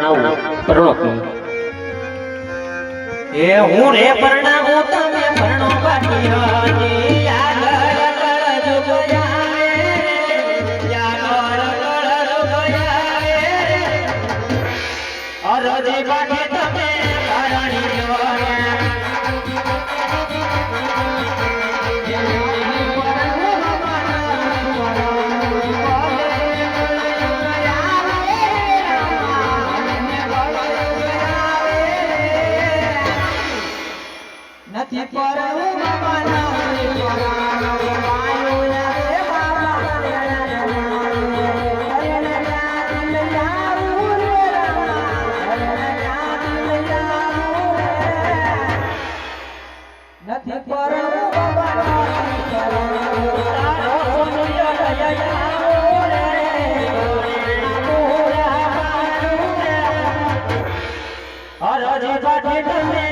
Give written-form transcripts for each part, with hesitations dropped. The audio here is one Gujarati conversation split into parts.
પરણાવું પરણો એ હું રે પરણાવું તમે પરણો બાકી હતી આગળ કળ જુગયા અરજી બાકી તમે પરણી નથી પરવું બાબા નથી પરવું હરજી બાકી તમે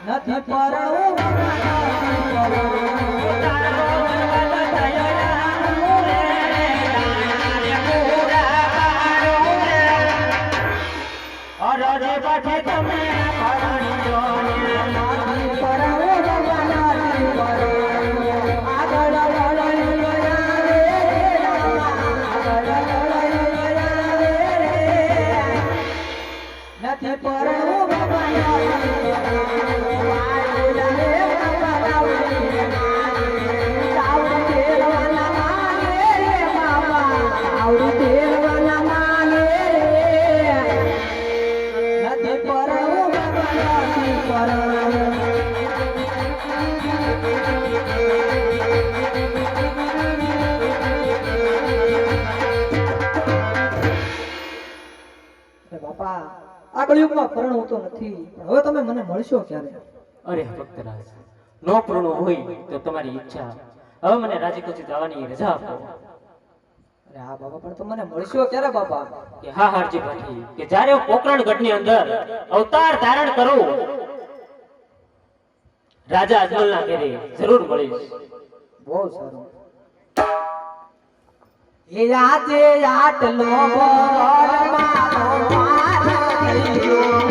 નથી પરવું અરજી બાકી તમે નથી પરવું બાપા આગળ યુગમાં પરણવું તો નથી હવે તમે મને મળશો ક્યારે? અરે ભક્તરાજ નો પરણો હોય તો તમારી ઈચ્છા હવે મને રાજી ખુશી જવાની રજા આપો. અરે હા બાબા પણ તમે મને મળશો ક્યારે બાપા? કે હા હારજી ભાઈ કે જ્યારે હું પોકરણગઢ ની અંદર અવતાર ધારણ કરું રાજા અજમલના ઘરે જરૂર મળીશ. બહુ સારું. એ આજે આટલો બોલ મારો માર ગયો